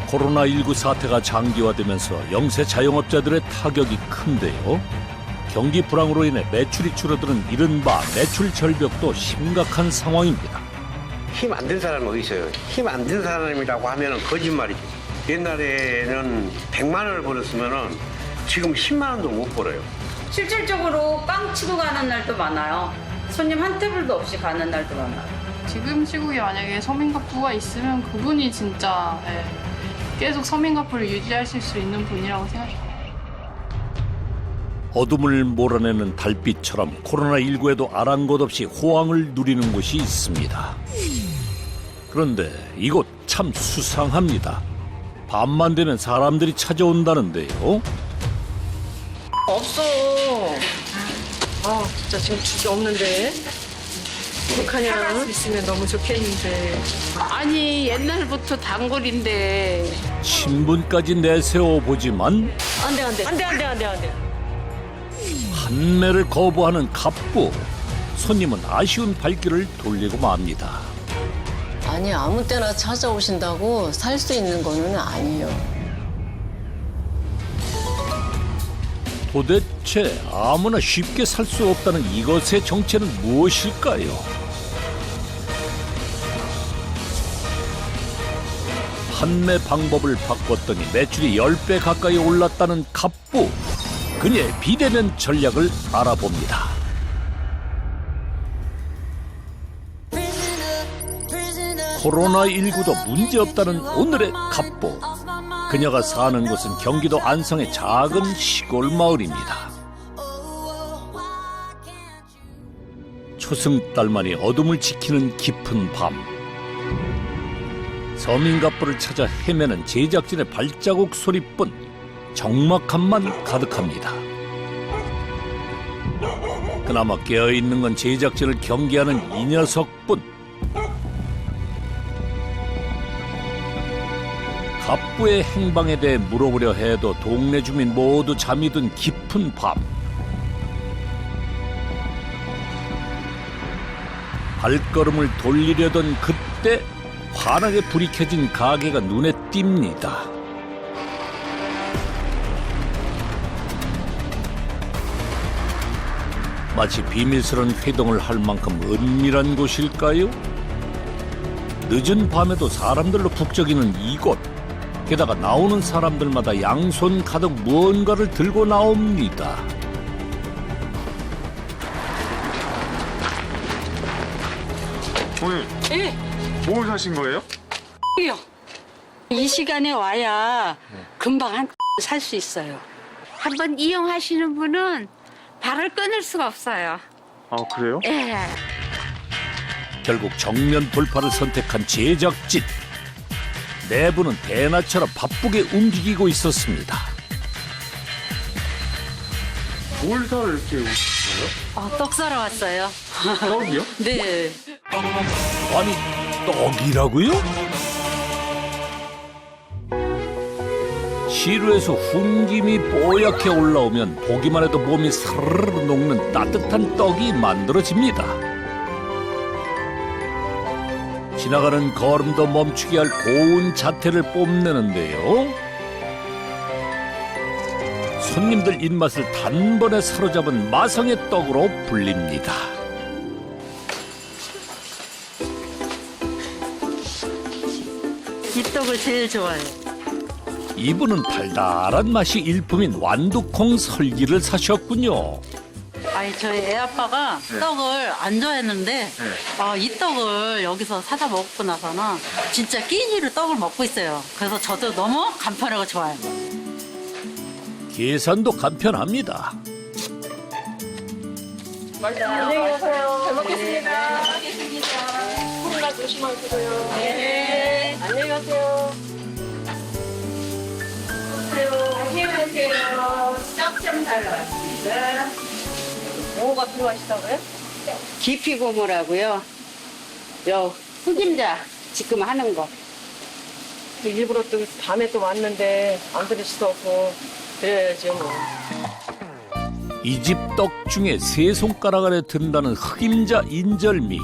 코로나19 사태가 장기화되면서 영세 자영업자들의 타격이 큰데요. 경기 불황으로 인해 매출이 줄어드는 이른바 매출 절벽도 심각한 상황입니다. 힘 안 든 사람은 어디 있어요? 힘 안 든 사람이라고 하면 거짓말이죠. 옛날에는 100만 원을 벌었으면 지금 10만 원도 못 벌어요. 실질적으로 깡 치고 가는 날도 많아요. 손님 한 테이블도 없이 가는 날도 많아요. 지금 시국에 만약에 서민가부가 있으면 그분이 진짜 계속 서민가부를 유지하실 수 있는 분이라고 생각해요. 어둠을 몰아내는 달빛처럼 코로나19에도 아랑곳 없이 호황을 누리는 곳이 있습니다. 그런데 이곳 참 수상합니다. 밤만 되면 사람들이 찾아온다는데요. 없어. 아, 진짜 지금 죽이 없는데. 어떡하냐. 할 수 있으면 너무 좋겠는데. 아니 옛날부터 단골인데 신분까지 내세워 보지만 안 돼. 판매를 거부하는 갑부. 손님은 아쉬운 발길을 돌리고 맙니다. 아니 아무 때나 찾아오신다고 살 수 있는 거는 아니에요. 도대체 아무나 쉽게 살 수 없다는 이것의 정체는 무엇일까요? 판매 방법을 바꿨더니 매출이 10배 가까이 올랐다는 갑부. 그녀의 비대면 전략을 알아봅니다. 코로나19도 문제없다는 오늘의 갑부. 그녀가 사는 곳은 경기도 안성의 작은 시골 마을입니다. 초승달만이 어둠을 지키는 깊은 밤. 서민갑부를 찾아 헤매는 제작진의 발자국 소리뿐 적막함만 가득합니다. 그나마 깨어있는 건 제작진을 경계하는 이 녀석뿐. 갑부의 행방에 대해 물어보려 해도 동네 주민 모두 잠이 든 깊은 밤. 발걸음을 돌리려던 그때 환하게 불이 켜진 가게가 눈에 띕니다. 마치 비밀스러운 회동을 할 만큼 은밀한 곳일까요? 늦은 밤에도 사람들로 북적이는 이곳. 게다가 나오는 사람들마다 양손 가득 무언가를 들고 나옵니다. 오늘 뭘 사신 거예요? 이요. 이 시간에 와야 금방 살 수 있어요. 한번 이용하시는 분은 발을 끊을 수가 없어요. 아, 그래요? 예. 결국 정면 돌파를 선택한 제작진. 내부는 대나처럼 바쁘게 움직이고 있었습니다. 뭘 사러 이렇게 오신 거예요? 떡 사러 왔어요. 떡이요? 네. 아니, 떡이라고요? 시루에서 훈김이 뽀얗게 올라오면 보기만 해도 몸이 사르르 녹는 따뜻한 떡이 만들어집니다. 지나가는 걸음도 멈추게 할 고운 자태를 뽐내는데요. 손님들 입맛을 단번에 사로잡은 마성의 떡으로 불립니다. 이 떡을 제일 좋아해요. 이분은 달달한 맛이 일품인 완두콩 설기를 사셨군요. 아니 저희 애 아빠가 떡을 안 좋아했는데 이 떡을 여기서 사다 먹고 나서는 진짜 끼니로 떡을 먹고 있어요. 그래서 저도 너무 간편하고 좋아요. 계산도 간편합니다. 안녕히 가세요. 잘 먹겠습니다. 코로나 조심하시고요. 네. 안녕히 가세요. 안녕하세요. 짭짤 달라왔습니다. 뭐가 필요하시다고요? 깊이 고무라고요. 요 흑임자 지금 하는 거. 일부러 또 밤에 또 왔는데 안 들을 수도 없고 그래야지 뭐. 이 집 떡 중에 세 손가락 안에 든다는 흑임자 인절미.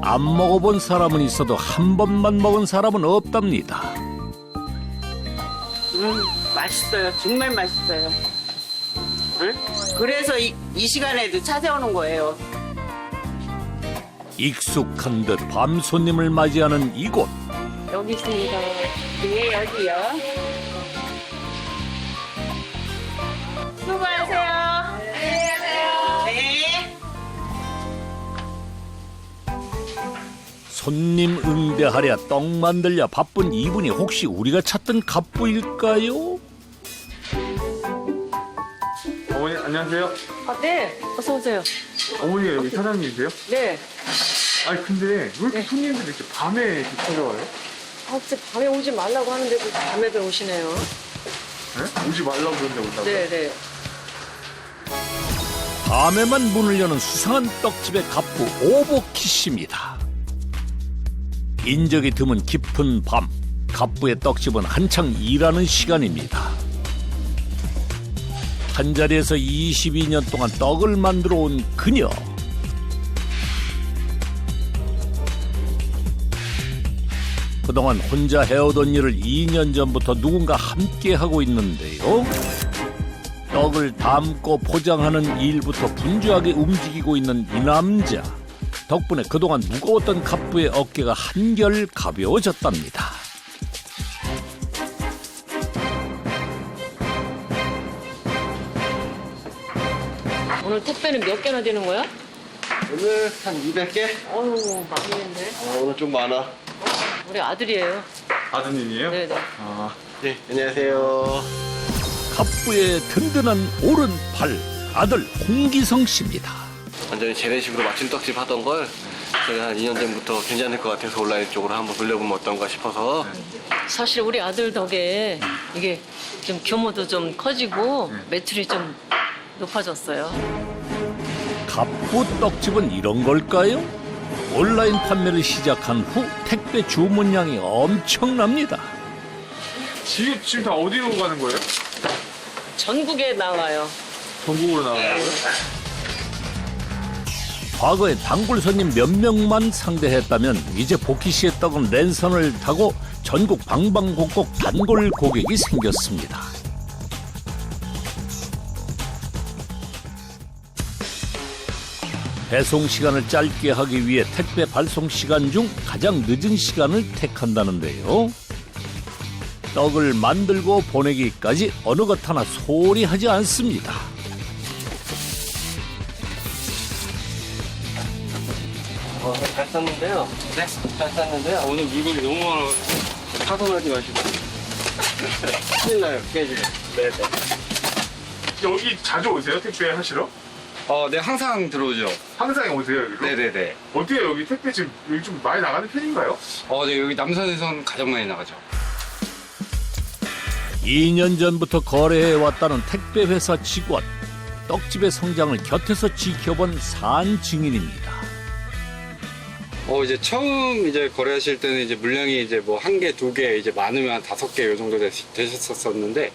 안 먹어본 사람은 있어도 한 번만 먹은 사람은 없답니다. 맛있어요. 정말 맛있어요. 응? 그래서 이 시간에도 찾아오는 거예요. 익숙한 듯 밤 손님을 맞이하는 이곳. 여기 있습니다. 네, 여기요. 수고하세요. 네. 손님 응대하랴 떡 만들랴 바쁜 이분이 혹시 우리가 찾던 갑부일까요? 어머니 안녕하세요. 네. 어서 오세요. 어머니가 여기 사장님이세요? 네. 아니 근데 왜 이렇게 손님들이 이렇게 밤에 이렇게 찾아와요? 진짜 밤에 오지 말라고 하는데 도 밤에들 오시네요. 네? 오지 말라고 그러는데 온다고요? 네. 밤에만 문을 여는 수상한 떡집의 갑부 오복희 씨입니다. 인적이 드문 깊은 밤, 갑부의 떡집은 한창 일하는 시간입니다. 한자리에서 22년 동안 떡을 만들어 온 그녀. 그동안 혼자 해오던 일을 2년 전부터 누군가 함께 하고 있는데요. 떡을 담고 포장하는 일부터 분주하게 움직이고 있는 이 남자. 덕분에 그동안 무거웠던 갑부의 어깨가 한결 가벼워졌답니다. 오늘 택배는 몇 개나 되는 거야? 오늘 한 200개? 어휴, 많이 했네. 오늘 좀 많아. 우리 아들이에요. 아드님이에요? 네네. 아, 네, 안녕하세요. 갑부의 든든한 오른팔, 아들 홍기성 씨입니다. 완전히 재래식으로 맞춤 떡집 하던 걸 제가 한 2년 전부터 괜찮을 것 같아서 온라인 쪽으로 한번 돌려보면 어떤가 싶어서. 사실 우리 아들 덕에 이게 좀 규모도 좀 커지고 매출이 좀 높아졌어요. 갑부 떡집은 이런 걸까요? 온라인 판매를 시작한 후 택배 주문량이 엄청납니다. 지금 다 어디로 가는 거예요? 전국에 나와요. 전국으로 나가는 거예요? 과거에 단골 손님 몇 명만 상대했다면 이제 복희 씨의 떡은 랜선을 타고 전국 방방곡곡 단골 고객이 생겼습니다. 배송 시간을 짧게 하기 위해 택배 발송 시간 중 가장 늦은 시간을 택한다는데요. 떡을 만들고 보내기까지 어느 것 하나 소홀히 하지 않습니다. 잘 쌌는데요. 네, 잘 쌌는데요. 오늘 물건이 너무 많아. 파손하지 마시고. 큰일 나요, 깨지면. 네네. 여기 자주 오세요? 택배 하시러? 네, 항상 들어오죠. 항상 오세요 여기로? 네네네. 어떻게 여기 택배 지금 여기 좀 많이 나가는 편인가요? 네, 여기 남산에선 가장 많이 나가죠. 2년 전부터 거래해왔다는 택배회사 직원. 떡집의 성장을 곁에서 지켜본 산 증인입니다. 이제 처음 이제 거래하실 때는 이제 물량이 이제 뭐 1개, 2개, 이제 많으면 한 5개 요 정도 되셨었는데,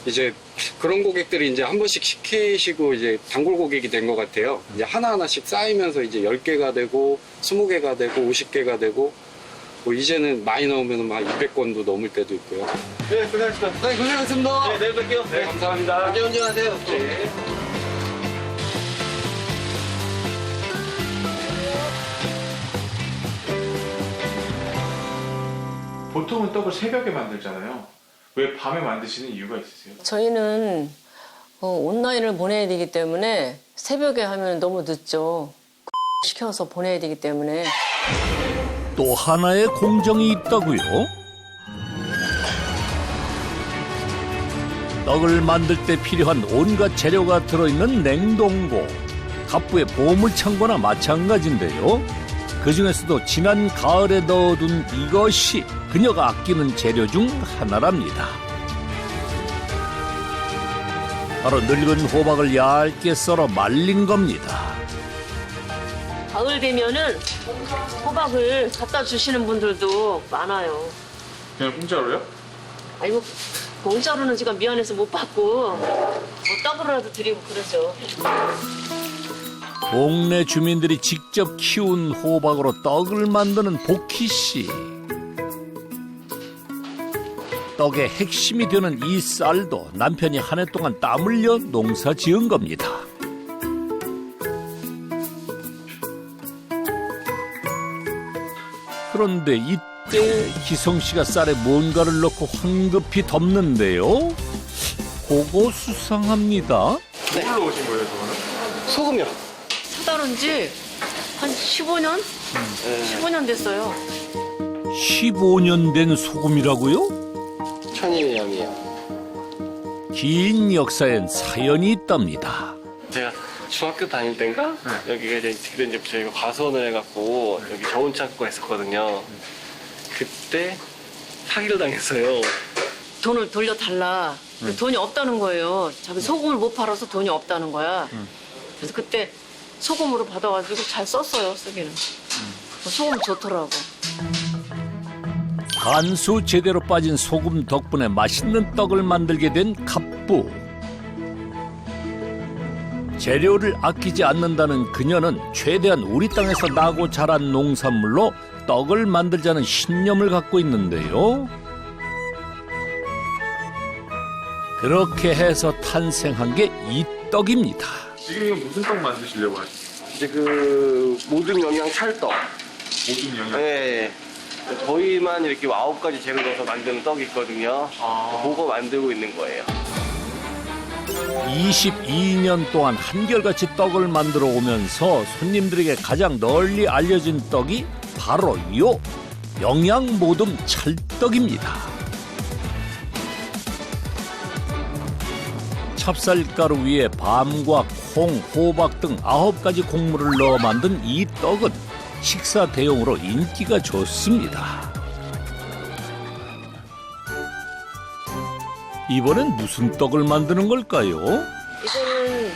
이제 그런 고객들이 이제 한 번씩 시키시고 이제 단골 고객이 된 것 같아요. 이제 하나하나씩 쌓이면서 이제 10개가 되고 20개가 되고 50개가 되고, 뭐 이제는 많이 나오면 막 200건도 넘을 때도 있고요. 네, 고생하셨습니다. 네, 고생하셨습니다. 네, 내일 뵐게요. 네, 감사합니다. 안전 운전하세요. 네. 보통은 떡을 새벽에 만들잖아요. 왜 밤에 만드시는 이유가 있으세요? 저희는 온라인을 보내야 되기 때문에 새벽에 하면 너무 늦죠. 시켜서 보내야 되기 때문에. 또 하나의 공정이 있다고요? 떡을 만들 때 필요한 온갖 재료가 들어있는 냉동고. 갑부의 보물창고나 마찬가지인데요. 그중에서도 지난 가을에 넣어둔 이것이 그녀가 아끼는 재료 중 하나랍니다. 바로 늙은 호박을 얇게 썰어 말린 겁니다. 가을 되면은 호박을 갖다 주시는 분들도 많아요. 그냥 공짜로요? 아이고, 공짜로는 제가 미안해서 못 받고 뭐 떡으로라도 드리고 그러죠. 동네 주민들이 직접 키운 호박으로 떡을 만드는 복희 씨. 떡의 핵심이 되는 이 쌀도 남편이 한 해 동안 땀 흘려 농사 지은 겁니다. 그런데 이때 기성 씨가 쌀에 뭔가를 넣고 황급히 덮는데요. 그거 수상합니다. 뭘로 오신 거예요, 저거는? 소금이요. 사다른 지 한 15년? 15년 됐어요. 15년 된 소금이라고요? 천일염이요. 긴 역사엔 사연이 있답니다. 제가 중학교 다닐 때인가 여기가 이제 그때 이제 저희가 과수원을 해갖고 여기 저온 찾고 했었거든요. 그때 사기를 당했어요. 돈을 돌려달라. 돈이 없다는 거예요. 자기 소금을 못 팔아서 돈이 없다는 거야. 그래서 그때 소금으로 받아가지고 잘 썼어요, 쓰기는. 소금 좋더라고. 간수 제대로 빠진 소금 덕분에 맛있는 떡을 만들게 된 갑부. 재료를 아끼지 않는다는 그녀는 최대한 우리 땅에서 나고 자란 농산물로 떡을 만들자는 신념을 갖고 있는데요. 그렇게 해서 탄생한 게 이 떡입니다. 지금 이거 무슨 떡 만드시려고 하시는 이제 그 모든 영양 찰떡. 모든 영양? 네. 저희만 이렇게 9가지 재료 넣어서 만드는 떡이 있거든요. 그거 만들고 있는 거예요. 22년 동안 한결같이 떡을 만들어 오면서 손님들에게 가장 널리 알려진 떡이 바로 요 영양 모듬 찰떡입니다. 찹쌀가루 위에 밤과 콩, 호박 등 9가지 곡물을 넣어 만든 이 떡은 식사 대용으로 인기가 좋습니다. 이번엔 무슨 떡을 만드는 걸까요? 이거는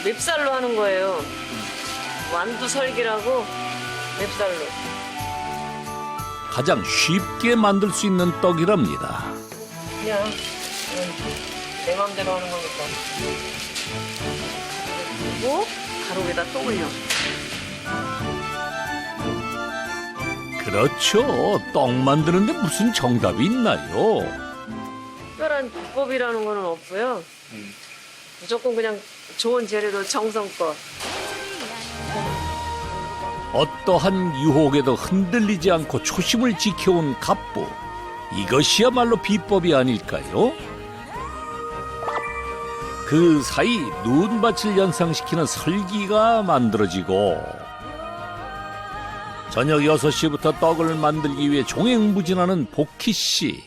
맵쌀로 하는 거예요. 완두설기라고 맵쌀로. 가장 쉽게 만들 수 있는 떡이랍니다. 그냥 내 마음대로 하는 거니까. 그리고 가루 위에다 또 올려. 그렇죠. 떡 만드는데 무슨 정답이 있나요? 특별한 비법이라는 거는 없고요. 무조건 그냥 좋은 재료로 정성껏. 어떠한 유혹에도 흔들리지 않고 초심을 지켜온 갑부. 이것이야말로 비법이 아닐까요? 그 사이 눈밭을 연상시키는 설기가 만들어지고 저녁 6시부터 떡을 만들기 위해 종횡무진하는 복희 씨.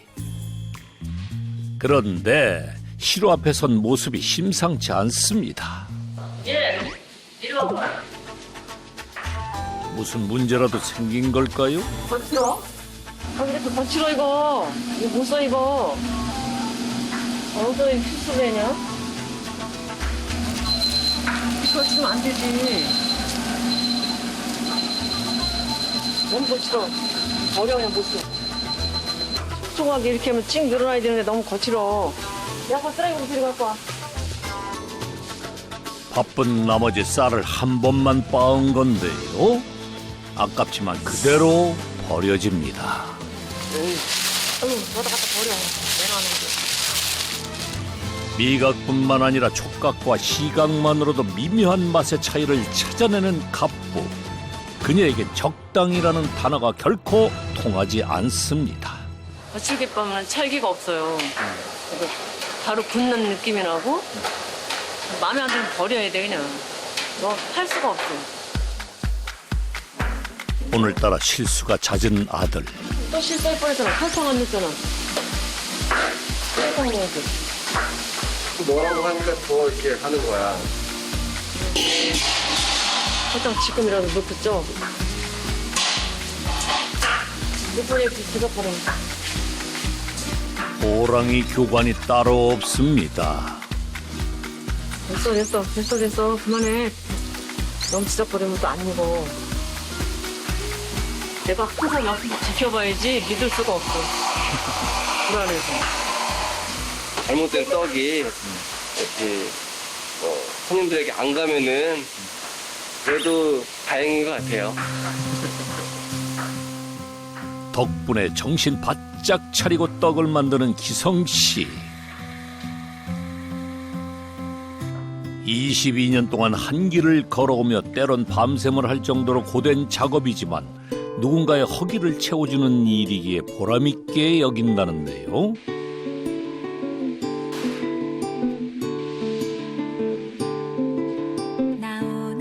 그런데 시로 앞에 선 모습이 심상치 않습니다. 예, 이리 와봐. 무슨 문제라도 생긴 걸까요? 거칠어? 근데 거칠어 이거. 이거 못 써 이거. 어서 필수배냐? 이거 치면 안 되지. 너무 거칠어. 어려우면 못 써. 촉촉하게 이렇게 하면 찡 늘어나야 되는데 너무 거칠어. 야가 쓰레기 들고 갖고 와. 바쁜 나머지 쌀을 한 번만 빻은 건데요. 아깝지만 그대로 버려집니다. 너도 갖다 버려. 내놔놓은 미각뿐만 아니라 촉각과 시각만으로도 미묘한 맛의 차이를 찾아내는 갑부. 그녀에게 적당이라는 단어가 결코 통하지 않습니다. 거칠기밥은 찰기가 없어요. 바로 굳는 느낌이 나고 마음에 안 들면 버려야 돼 그냥. 너 할 수가 없어. 오늘따라 실수가 잦은 아들. 또 실수할 뻔했잖아. 설탕 안 넣었잖아. 설탕 넣어야지. 너라고 하니까 더 이렇게 하는 거야. 설탕 지금이라도 넣겠죠? 이번에 들어가라. 호랑이 교관이 따로 없습니다. 됐어. 그만해. 너무 지적거리면 또 안 익어. 내가 항상 옆에서 지켜봐야지 믿을 수가 없어. 불안해서. 잘못된 떡이 이렇게 손님들에게 안 가면은 그래도 다행인 것 같아요. 덕분에 정신 바짝 차리고 떡을 만드는 기성 씨. 22년 동안 한 길을 걸어오며 때론 밤샘을 할 정도로 고된 작업이지만 누군가의 허기를 채워주는 일이기에 보람있게 여긴다는데요.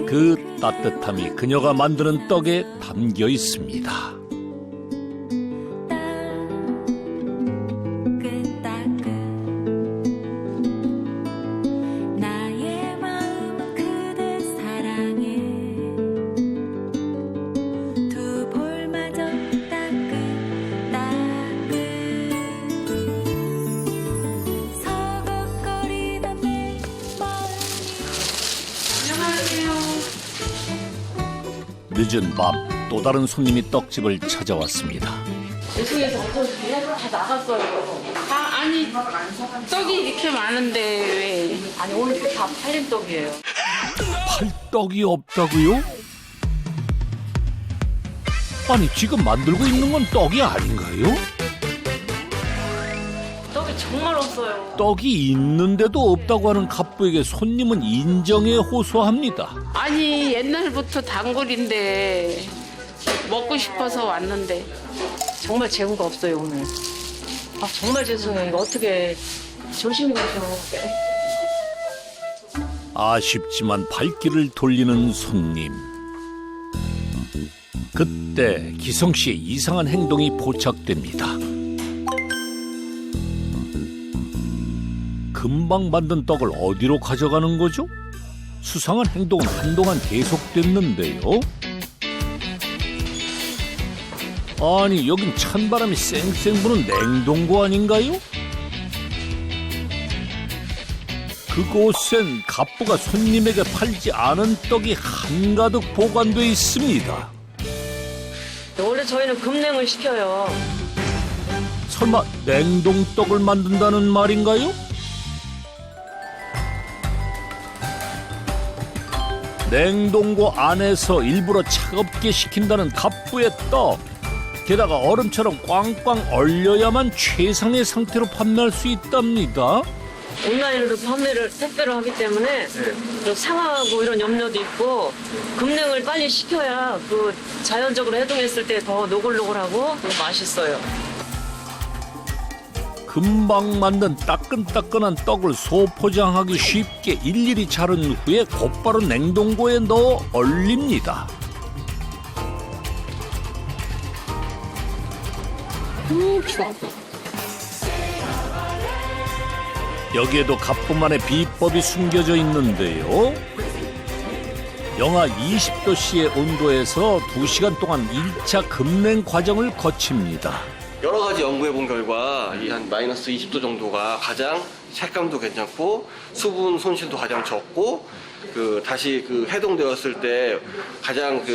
그 따뜻함이 그녀가 만드는 떡에 담겨 있습니다. 늦은 밤 또 다른 손님이 떡집을 찾아왔습니다. 죄송해서 다 나갔어요. 아니 떡이 이렇게 많은데 왜? 아니 오늘 다 팔린 떡이에요. 팔 떡이 없다고요? 아니 지금 만들고 있는 건 떡이 아닌가요? 떡이 정말 없어요. 떡이 있는데도 없다고 하는 갑부에게 손님은 인정에 호소합니다. 아니 옛날부터 단골인데 먹고 싶어서 왔는데 정말 재고가 없어요 오늘. 아 정말 죄송해요. 이거 어떻게 조심히 가셔. 아쉽지만 발길을 돌리는 손님. 그때 기성 씨의 이상한 행동이 포착됩니다. 금방 만든 떡을 어디로 가져가는 거죠? 수상한 행동은 한동안 계속됐는데요. 아니 여긴 찬바람이 쌩쌩 부는 냉동고 아닌가요? 그곳엔 갑부가 손님에게 팔지 않은 떡이 한가득 보관돼 있습니다. 원래 저희는 급냉을 시켜요. 설마 냉동떡을 만든다는 말인가요? 냉동고 안에서 일부러 차갑게 식힌다는 갑부의 떡. 게다가 얼음처럼 꽝꽝 얼려야만 최상의 상태로 판매할 수 있답니다. 온라인으로 택배를 하기 때문에 좀 상하고 이런 염려도 있고 급냉을 빨리 시켜야 그 자연적으로 해동했을 때 더 노골노골하고 더 맛있어요. 금방 만든 따끈따끈한 떡을 소포장하기 쉽게 일일이 자른 후에 곧바로 냉동고에 넣어 얼립니다. 추워. 여기에도 갑부만의 비법이 숨겨져 있는데요. 영하 20도씨의 온도에서 2시간 동안 1차 급냉 과정을 거칩니다. 여러 가지 연구해 본 결과 이 한 마이너스 20도 정도가 가장 색감도 괜찮고 수분 손실도 가장 적고 다시 해동되었을 때 가장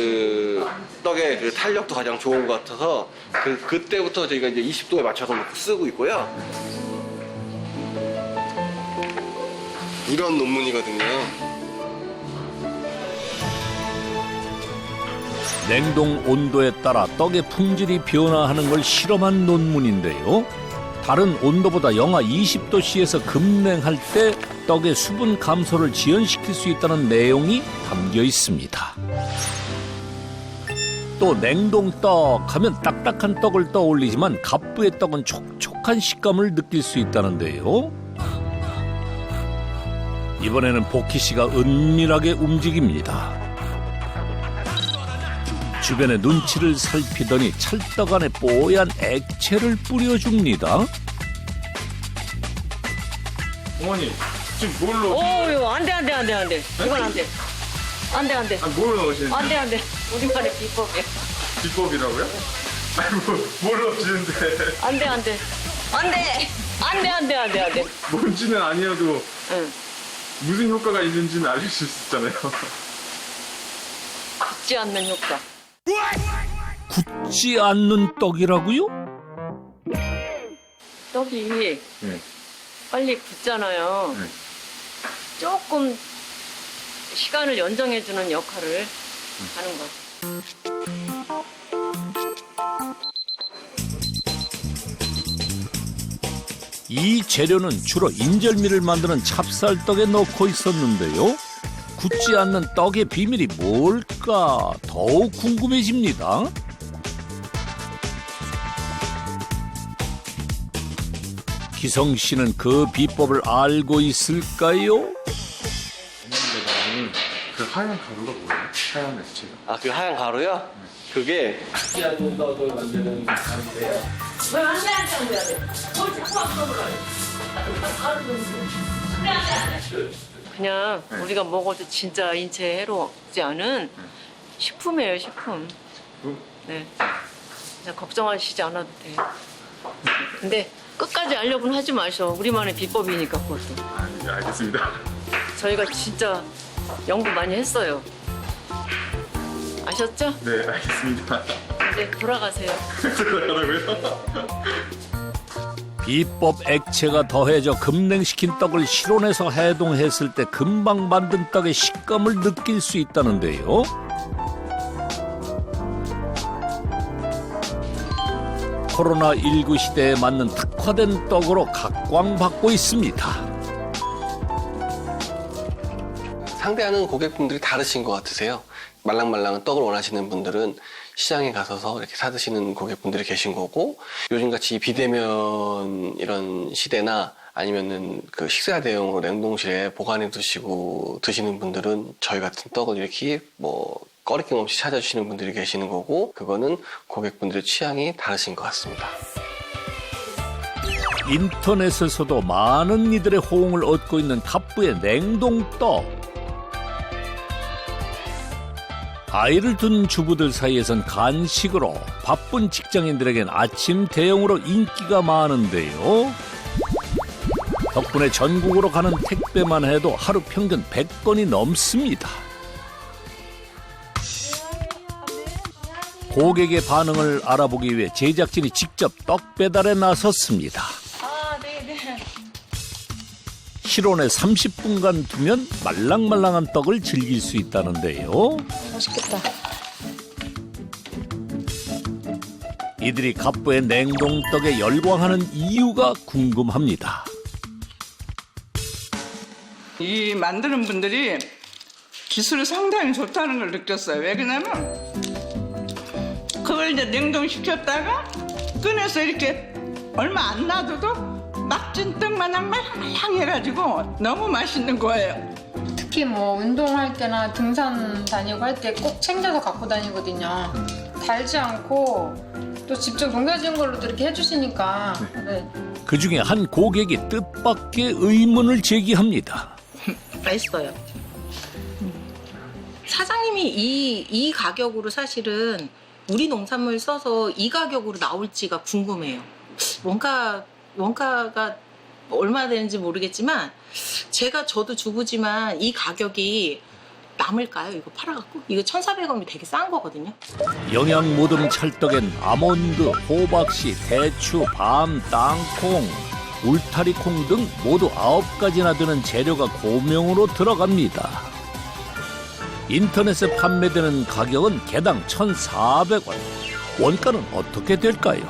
떡의 탄력도 가장 좋은 것 같아서 그때부터 저희가 이제 20도에 맞춰서 쓰고 있고요. 이런 논문이거든요. 냉동 온도에 따라 떡의 품질이 변화하는 걸 실험한 논문인데요. 다른 온도보다 영하 20도씨에서 급냉할 때 떡의 수분 감소를 지연시킬 수 있다는 내용이 담겨 있습니다. 또 냉동떡 하면 딱딱한 떡을 떠올리지만 갑부의 떡은 촉촉한 식감을 느낄 수 있다는데요. 이번에는 복희 씨가 은밀하게 움직입니다. 주변의 눈치를 살피더니 찰떡 안에 뽀얀 액체를 뿌려줍니다. 어머니 지금 뭘로? 이거 안 돼. 이건 안 돼. 안 돼. 뭘 넣으시는데? 안 돼. 우리만의 비법이야. 비법이라고요? 아니 뭘 넣으시는데? 안 돼. 뭔지는 아니어도 응. 무슨 효과가 있는지는 알릴 수 있잖아요. 굳지 않는 효과. 굳지 않는 떡이라고요? 떡이 빨리 굳잖아요. 조금 시간을 연장해주는 역할을 하는 거죠. 이 재료는 주로 인절미를 만드는 찹쌀떡에 넣고 있었는데요. 굳지 않는 떡의 비밀이 뭘까 더욱 궁금해집니다. 기성 씨는 그 비법을 알고 있을까요? 그 하얀 가루가 뭐예요? 하얀 액체가? 아, 그 하얀 가루요? 그게 떡을 만드는 가루인데요. 왜 안 돼, 안 돼, 안 돼. 뭘 자꾸 앞서보라. 그냥 우리가 먹어도 진짜 인체에 해롭지 않은 식품이에요, 식품. 네. 그냥 걱정하시지 않아도 돼요. 근데 끝까지 알려고는 하지 마셔. 우리만의 비법이니까 그것도. 아, 네, 알겠습니다. 저희가 진짜 연구 많이 했어요. 아셨죠? 네, 알겠습니다. 이제 돌아가세요. 비법 액체가 더해져 급냉시킨 떡을 실온에서 해동했을 때 금방 만든 떡의 식감을 느낄 수 있다는데요. 코로나19 시대에 맞는 특화된 떡으로 각광받고 있습니다. 상대하는 고객분들이 다르신 것 같으세요. 말랑말랑한 떡을 원하시는 분들은 시장에 가서서 이렇게 사드시는 고객분들이 계신 거고, 요즘같이 비대면 이런 시대나 아니면은 그 식사 대용으로 냉동실에 보관해 두시고 드시는 분들은 저희 같은 떡을 이렇게 뭐 꺼리낌 없이 찾아주시는 분들이 계시는 거고, 그거는 고객분들의 취향이 다르신 것 같습니다. 인터넷에서도 많은 이들의 호응을 얻고 있는 갑부의 냉동떡. 아이를 둔 주부들 사이에선 간식으로, 바쁜 직장인들에겐 아침 대용으로 인기가 많은데요. 덕분에 전국으로 가는 택배만 해도 하루 평균 100건이 넘습니다. 고객의 반응을 알아보기 위해 제작진이 직접 떡 배달에 나섰습니다. 실온에 30분간 두면 말랑말랑한 떡을 즐길 수 있다는데요. 맛있겠다. 이들이 갑부의 냉동떡에 열광하는 이유가 궁금합니다. 이 만드는 분들이 기술이 상당히 좋다는 걸 느꼈어요. 왜 그러냐면 그걸 이제 냉동시켰다가 꺼내서 이렇게 얼마 안 놔둬도 막진 떡 마냥 말랑말랑해가지고 너무 맛있는 거예요. 특히 뭐 운동할 때나 등산 다니고 할 때 꼭 챙겨서 갖고 다니거든요. 달지 않고 또 직접 농사지은 걸로도 이렇게 해주시니까. 네. 그중에 한 고객이 뜻밖의 의문을 제기합니다. 맛있어요. 사장님이 이 가격으로 사실은 우리 농산물 써서 이 가격으로 나올지가 궁금해요. 원가가 얼마 되는지 모르겠지만 저도 주부지만 이 가격이 남을까요? 이거 팔아갖고? 이거 1,400원이 되게 싼 거거든요. 영양 모듬 찰떡엔 아몬드, 호박씨, 대추, 밤, 땅콩, 울타리콩 등 모두 9가지나 되는 재료가 고명으로 들어갑니다. 인터넷에 판매되는 가격은 개당 1,400원. 원가는 어떻게 될까요?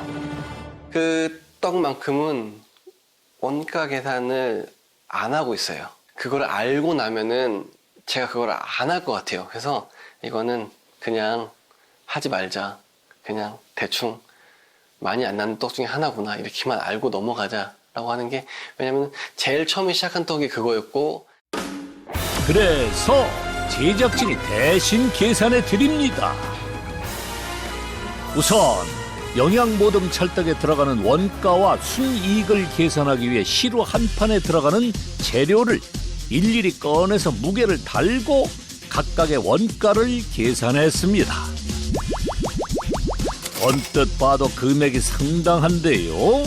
그 떡만큼은 원가 계산을 안 하고 있어요. 그걸 알고 나면은 제가 그걸 안 할 것 같아요. 그래서 이거는 그냥 하지 말자. 그냥 대충 많이 안 나는 떡 중에 하나구나. 이렇게만 알고 넘어가자라고 하는 게, 왜냐면 제일 처음에 시작한 떡이 그거였고. 그래서 제작진이 대신 계산해 드립니다. 우선 영양 모듬 찰떡에 들어가는 원가와 순이익을 계산하기 위해 시루 한 판에 들어가는 재료를 일일이 꺼내서 무게를 달고 각각의 원가를 계산했습니다. 언뜻 봐도 금액이 상당한데요.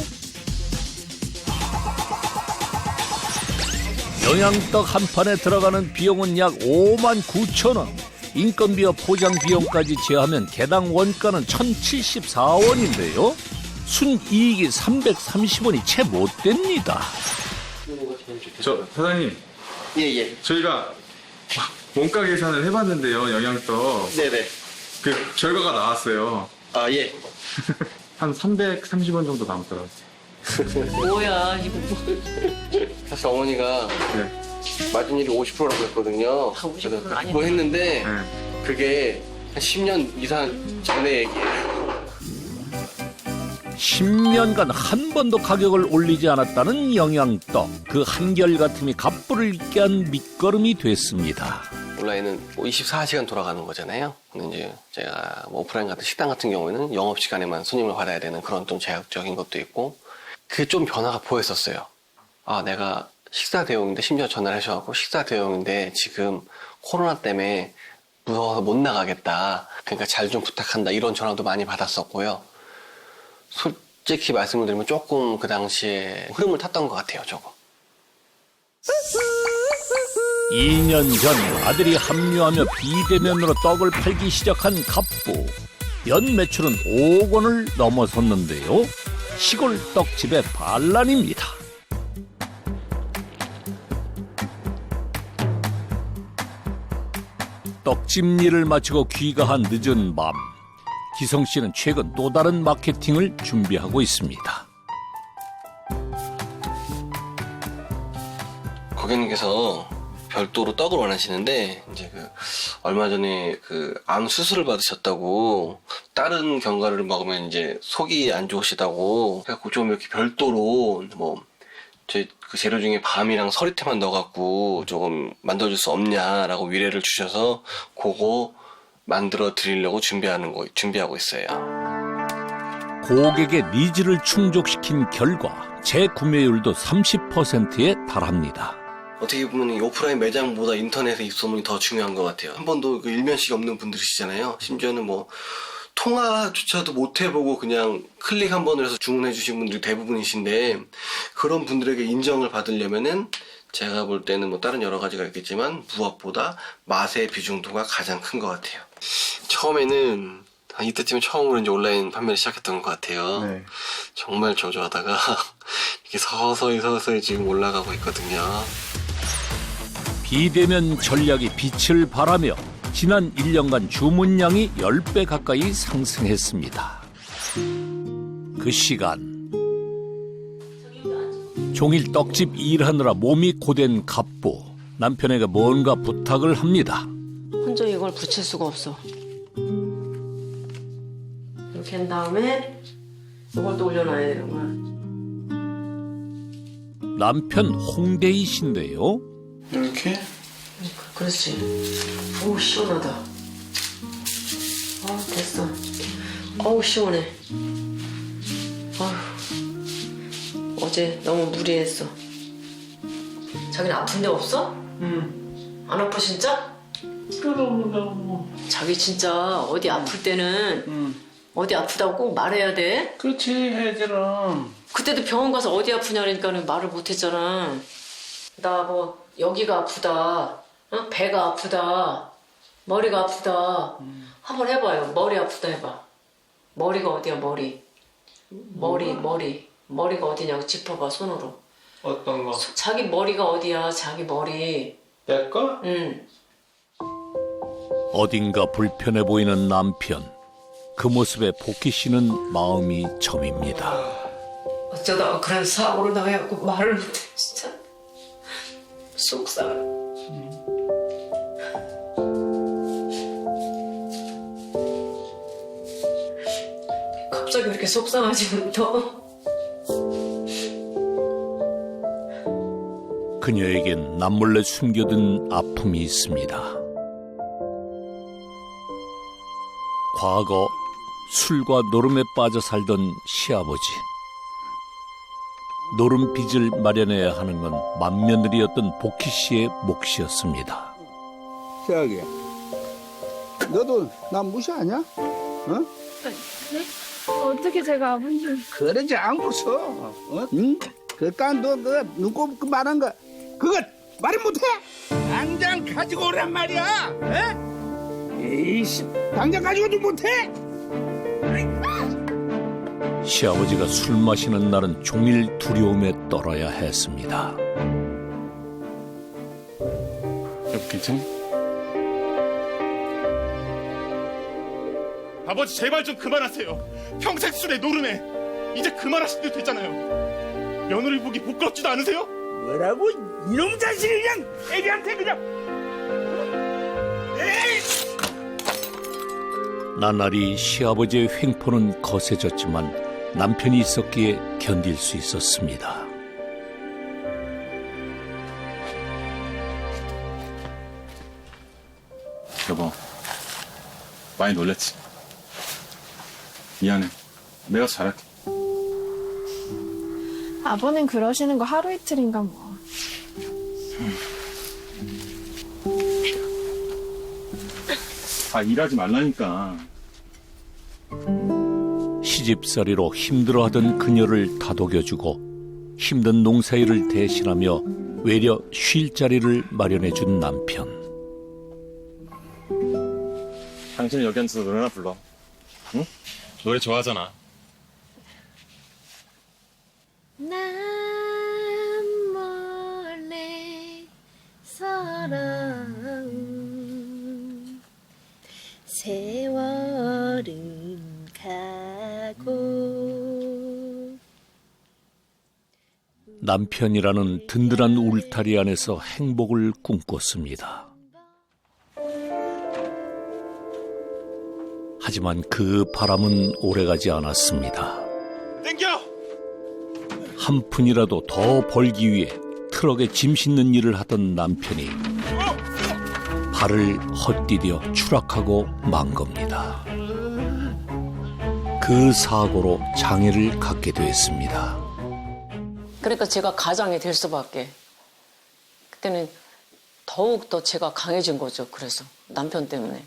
영양떡 한 판에 들어가는 비용은 약 59,000원. 인건비와 포장 비용까지 제하면 개당 원가는 1,074원인데요. 순이익이 330원이 채 못 됩니다. 저 사장님. 예. 저희가 원가 계산을 해봤는데요, 영양떡. 네네. 그 결과가 나왔어요. 아 예. 한 330원 정도 남더라고요. 뭐야 이거 뭐. 사실 어머니가 마진율이 50%라고 했거든요. 50%는 아닌데. 그거 했는데 그게 한 10년 이상 전에 얘기예요. 10년간 한 번도 가격을 올리지 않았다는 영양떡. 그 한결같음이 갑부를 잇게 한 밑거름이 됐습니다. 온라인은 뭐 24시간 돌아가는 거잖아요. 근데 이제 제가 뭐 오프라인 같은 식당 같은 경우에는 영업 시간에만 손님을 받아야 되는 그런 좀 제약적인 것도 있고 그 좀 변화가 보였었어요. 아, 내가 식사 대용인데 심지어 전화를 하셔갖고 식사 대용인데 지금 코로나 때문에 무서워서 못 나가겠다. 그러니까 잘 좀 부탁한다. 이런 전화도 많이 받았었고요. 솔직히 말씀을 드리면 조금 그 당시에 흐름을 탔던 것 같아요, 조금. 2년 전 아들이 합류하며 비대면으로 떡을 팔기 시작한 갑부. 연 매출은 5억 원을 넘어섰는데요. 시골 떡집의 반란입니다. 떡집 일을 마치고 귀가한 늦은 밤. 기성 씨는 최근 또 다른 마케팅을 준비하고 있습니다. 고객님께서 별도로 떡을 원하시는데 이제 얼마 전에 암 수술을 받으셨다고 다른 견과류를 먹으면 이제 속이 안 좋으시다고 해갖고 좀 이렇게 별도로 뭐 제 그 재료 중에 밤이랑 서리태만 넣어갖고 조금 만들어줄 수 없냐라고 위례를 주셔서 그거 만들어 드리려고 준비하고 있어요. 고객의 니즈를 충족시킨 결과 재구매율도 30%에 달합니다. 어떻게 보면 이 오프라인 매장보다 인터넷의 입소문이 더 중요한 것 같아요. 한 번도 그 일면식이 없는 분들이시잖아요. 심지어는 뭐 통화조차도 못 해보고 그냥 클릭 한 번을 해서 주문해 주신 분들이 대부분이신데 그런 분들에게 인정을 받으려면은 제가 볼 때는 뭐 다른 여러 가지가 있겠지만 무엇보다 맛의 비중도가 가장 큰 것 같아요. 처음에는 이때쯤에 처음으로 이제 온라인 판매를 시작했던 것 같아요. 네. 정말 저조하다가 이게 서서히 지금 올라가고 있거든요. 비대면 전략이 빛을 발하며 지난 1년간 주문량이 10배 가까이 상승했습니다. 그 시간 종일 떡집 일하느라 몸이 고된 갑부. 남편에게 뭔가 부탁을 합니다. 혼자 이걸 붙일 수가 없어. 이렇게 한 다음에 이걸 또 올려놔야 되는 거야. 남편 홍대이신데요. 이렇게? 그렇지. 오, 시원하다. 됐어. 어우, 시원해. 어제 너무 무리했어. 자기는 아픈 데 없어? 안 아파 진짜? 자기 진짜 어디 아플 때는 어디 아프다고 꼭 말해야 돼? 그렇지, 애들은. 그때도 병원 가서 어디 아프냐 그러니까 말을 못했잖아. 나 뭐 여기가 아프다, 배가 아프다, 머리가 아프다. 한번 해봐요. 머리 아프다 해봐. 머리가 어디야, 머리. 머리가 어디냐고 짚어봐, 손으로. 어떤 거? 자기 머리가 어디야, 자기 머리. 내 거? 응. 어딘가 불편해 보이는 남편. 그 모습에 복희 씨는 마음이 점입니다. 어쩌다가 그런 사고로 나가고 말을 못해, 진짜. 속상해. 갑자기 왜 이렇게 속상하지, 너? 그녀에겐 남몰래 숨겨둔 아픔이 있습니다. 과거 술과 노름에 빠져 살던 시아버지. 노름 빚을 마련해야 하는 건 맏며느리였던 복희 씨의 몫이었습니다. 세아기, 너도 나 무시하냐? 어? 네? 어떻게 제가 아버님? 그러지 않고서, 응? 그니까 너 눈곱 말한 거 그거 말을 못해? 당장 가지고 오란 말이야. 에? 에이씨, 당장 가지고도 못해? 시아버지가 술 마시는 날은 종일 두려움에 떨어야 했습니다. 괜찮아? 아버지 제발 좀 그만하세요. 평생 술에 노름에 이제 그만하실 때 됐잖아요. 며느리 보기 부끄럽지도 않으세요? 뭐라고 이놈 자식이 그냥 애비한테 그냥. 에이! 나날이 시아버지의 횡포는 거세졌지만 남편이 있었기에 견딜 수 있었습니다. 여보, 많이 놀랬지? 미안해. 내가 잘할게. 아버님 그러시는 거 하루 이틀인가 뭐. 일하지 말라니까. 시집살이로 힘들어하던 그녀를 다독여주고 힘든 농사일을 대신하며 외려 쉴 자리를 마련해준 남편. 당신 여기 앉아서 노래나 불러. 응? 노래 좋아하잖아. 난 몰래 살아온 세월은 가고. 남편이라는 든든한 울타리 안에서 행복을 꿈꿨습니다. 하지만 그 바람은 오래가지 않았습니다. 땡겨! 한 푼이라도 더 벌기 위해 트럭에 짐 싣는 일을 하던 남편이 발을 헛디뎌 추락하고 만 겁니다. 그 사고로 장애를 갖게 됐습니다. 그러니까 제가 가장이 될 수밖에. 그때는 더욱 더 제가 강해진 거죠. 그래서 남편 때문에.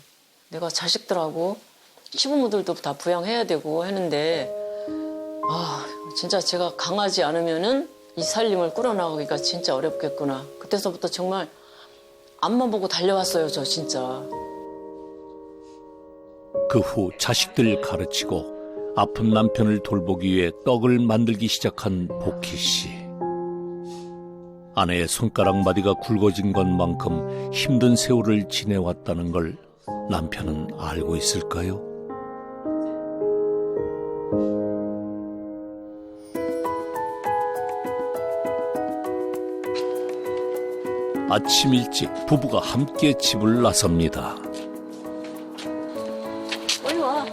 내가 자식들하고 시부모들도 다 부양해야 되고 했는데 진짜 제가 강하지 않으면은 이 살림을 꾸려나가기가 진짜 어렵겠구나. 그때서부터 정말 앞만 보고 달려왔어요. 저 진짜. 그 후 자식들 가르치고 아픈 남편을 돌보기 위해 떡을 만들기 시작한 복희 씨. 아내의 손가락 마디가 굵어진 것만큼 힘든 세월을 지내왔다는 걸 남편은 알고 있을까요? 아침 일찍 부부가 함께 집을 나섭니다. 빨리 와.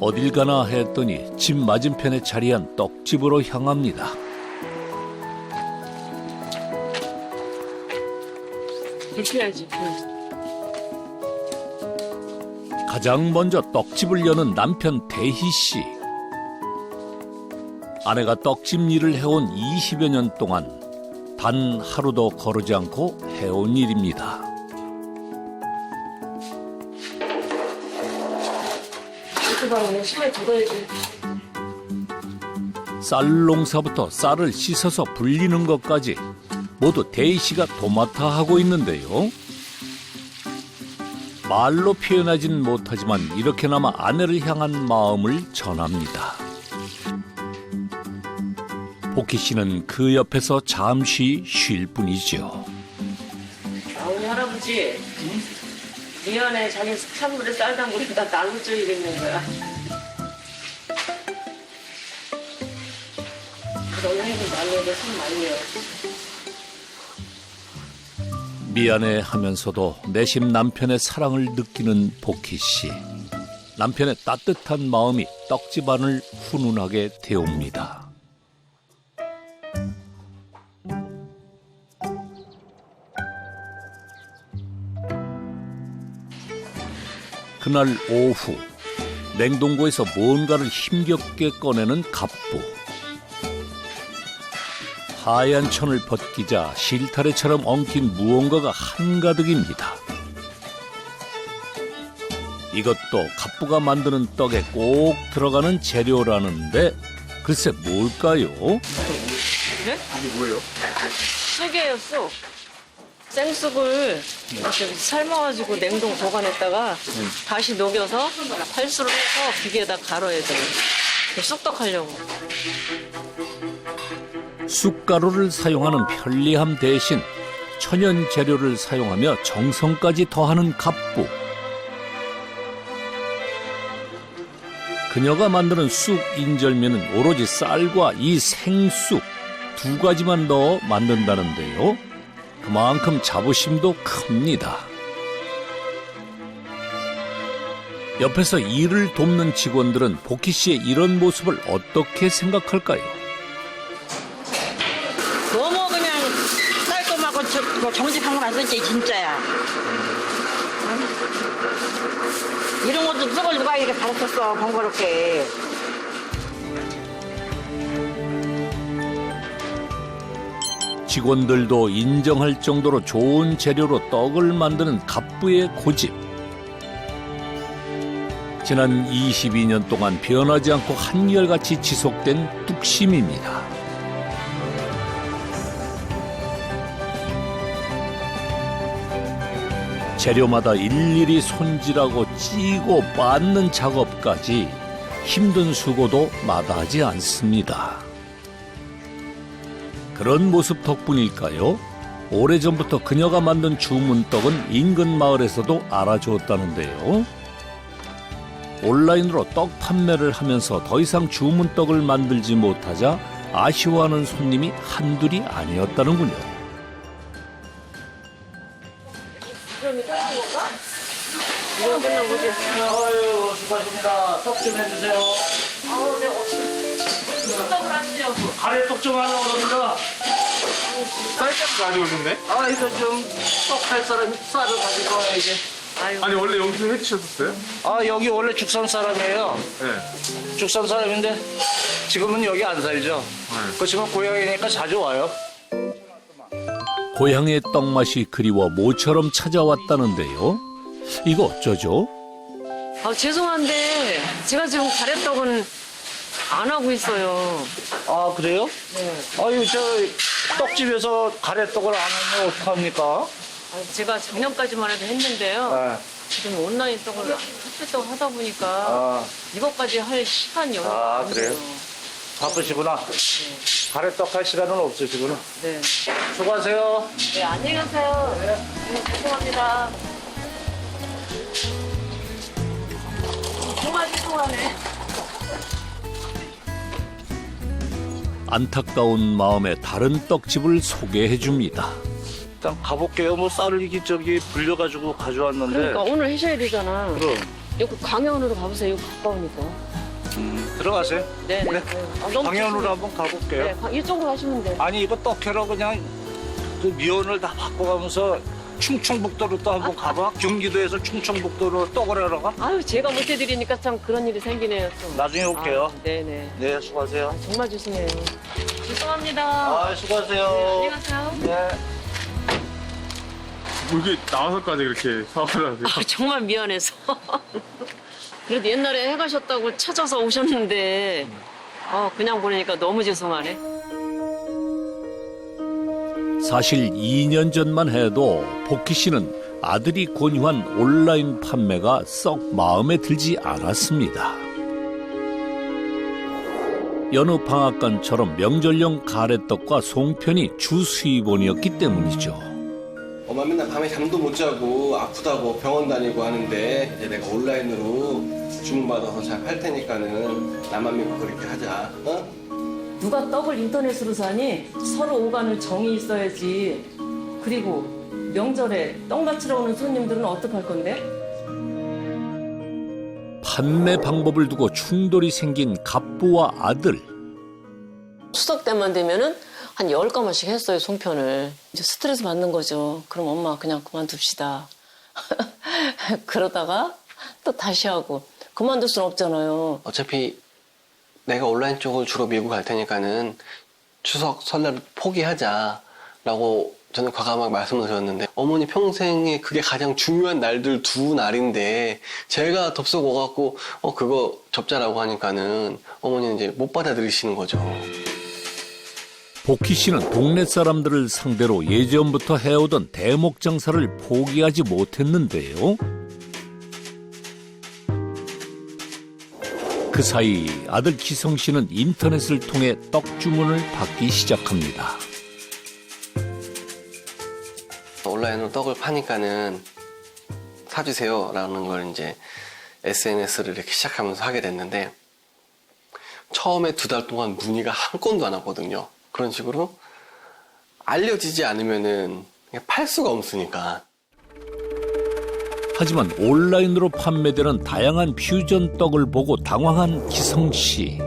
어딜 가나 했더니 집 맞은편에 자리한 떡집으로 향합니다. 불켜야지. 가장 먼저 떡집을 여는 남편 대희 씨. 아내가 떡집 일을 해온 20여 년 동안 단 하루도 거르지 않고 해온 일입니다. 이렇게 바로 심에 돋아야지. 쌀 농사부터 쌀을 씻어서 불리는 것까지 모두 대희 씨가 도맡아 하고 있는데요. 말로 표현하진 못하지만 이렇게나마 아내를 향한 마음을 전합니다. 복희 씨는 그 옆에서 잠시 쉴 뿐이죠. 우리 할아버지 미안해. 자기 찬물에 쌀 담그다 날로 쪄야겠는 거야. 그런 행동 말려도 손 말려. 미안해 하면서도 내심 남편의 사랑을 느끼는 복희 씨. 남편의 따뜻한 마음이 떡집 안을 훈훈하게 데웁니다. 그날 오후 냉동고에서 뭔가를 힘겹게 꺼내는 갑부. 하얀 천을 벗기자 실타래처럼 엉킨 무언가가 한가득입니다. 이것도 갑부가 만드는 떡에 꼭 들어가는 재료라는데 글쎄 뭘까요? 그래? 이게 뭐예요? 쑥이에요, 쑥. 생쑥을 이렇게 삶아가지고 냉동 보관했다가 다시 녹여서 팔수를 해서 기계에다 갈아야 돼요. 쑥떡 하려고. 쑥가루를 사용하는 편리함 대신 천연 재료를 사용하며 정성까지 더하는 갑부. 그녀가 만드는 쑥 인절미는 오로지 쌀과 이 생쑥 두 가지만 넣어 만든다는데요. 그만큼 자부심도 큽니다. 옆에서 일을 돕는 직원들은 복희 씨의 이런 모습을 어떻게 생각할까요? 너무 그냥 깔끔하고 정직한 거 맞았지 진짜야. 이런 것도 누가 이렇게 가르쳤어 번거롭게. 직원들도 인정할 정도로 좋은 재료로 떡을 만드는 갑부의 고집. 지난 22년 동안 변하지 않고 한결같이 지속된 뚝심입니다. 재료마다 일일이 손질하고 찌고 빻는 작업까지 힘든 수고도 마다하지 않습니다. 그런 모습 덕분일까요? 오래전부터 그녀가 만든 주문떡은 인근 마을에서도 알아주었다는데요. 온라인으로 떡 판매를 하면서 더 이상 주문떡을 만들지 못하자 아쉬워하는 손님이 한둘이 아니었다는군요. 이거 끝나보지. 아유, 수고하십니다. 떡 좀 해주세요. 아우, 네, 떡을 하시죠. 가래떡 좀 하나 오랍니다. 쌀떡 많이 오는데? 아, 이거 좀 떡할 사람 쌀을 가지고 와야지. 아유. 아니 원래 여기서 해주셨었어요? 아, 여기 원래 죽산 사람이에요. 네. 죽산 사람인데 지금은 여기 안 살죠. 그렇지만 고향이니까 자주 와요. 고향의 떡 맛이 그리워 모처럼 찾아왔다는데요. 이거 어쩌죠? 아, 죄송한데 제가 지금 가래떡은 안 하고 있어요. 아, 그래요? 네. 아유, 저 떡집에서 가래떡을 안 하면 어떡합니까? 아, 제가 작년까지만 해도 했는데요. 네. 지금 온라인 떡을 햇빛떡 하다 보니까 아. 이것까지 할 시간이 아, 없어요. 그래요? 바쁘시구나. 가래떡 할 시간은 없으시구나. 네. 수고하세요. 네, 안녕히 가세요. 네, 죄송합니다. 정말 죄송하네. 안타까운 마음에 다른 떡집을 소개해 줍니다. 일단 가볼게요. 뭐 쌀을 저기 불려가지고 가져왔는데. 그러니까 오늘 하셔야 되잖아. 그럼. 여기 강연으로 가보세요. 여기 가까우니까. 들어가세요. 네. 네. 아, 너무 강연으로 좋습니다. 한번 가볼게요. 네, 이쪽으로 가시면 돼요. 아니 이거 떡해로 그냥 그 미원을 다 바꿔가면서 충청북도로 또 한번 가봐. 경기도에서 충청북도로 떡을 하러 가. 아유, 제가 못 해드리니까 참 그런 일이 생기네요. 좀. 나중에 올게요. 아, 네네. 네, 수고하세요. 아, 정말 죄송해요. 죄송합니다. 아, 수고하세요. 안녕히 가세요. 네. 여기 나와서까지 그렇게 사업을 하세요? 아, 정말 미안해서. 그래도 옛날에 해가셨다고 찾아서 오셨는데 그냥 보내니까 너무 죄송하네. 사실 2년 전만 해도 복희 씨는 아들이 권유한 온라인 판매가 썩 마음에 들지 않았습니다. 여느 방앗간처럼 명절용 가래떡과 송편이 주 수입원이었기 때문이죠. 엄마 맨날 밤에 잠도 못 자고 아프다고 병원 다니고 하는데 이제 내가 온라인으로 주문받아서 잘 팔 테니까는 나만 믿고 그렇게 하자. 어? 누가 떡을 인터넷으로 사니? 서로 오가는 정이 있어야지. 그리고 명절에 떡 맞추러 오는 손님들은 어떡할 건데? 판매 방법을 두고 충돌이 생긴 갑부와 아들. 추석 때만 되면은 한 10가마씩 했어요, 송편을. 이제 스트레스 받는 거죠. 그럼 엄마 그냥 그만둡시다. 그러다가 또 다시 하고. 그만둘 수는 없잖아요. 어차피 내가 온라인 쪽을 주로 밀고 갈 테니까는 추석 설날 포기하자라고 저는 과감하게 말씀을 드렸는데 어머니 평생에 그게 가장 중요한 날들 두 날인데 제가 덥석 와갖고 그거 접자라고 하니까는 어머니는 이제 못 받아들이시는 거죠. 복희 씨는 동네 사람들을 상대로 예전부터 해오던 대목 장사를 포기하지 못했는데요. 그 사이 아들 기성 씨는 인터넷을 통해 떡 주문을 받기 시작합니다. 온라인으로 떡을 파니까는 사주세요라는 걸 이제 SNS를 이렇게 시작하면서 하게 됐는데 처음에 2달 동안 문의가 한 건도 안 왔거든요. 그런 식으로 알려지지 않으면은 그냥 팔 수가 없으니까. 하지만 온라인으로 판매되는 다양한 퓨전 떡을 보고 당황한 기성 씨.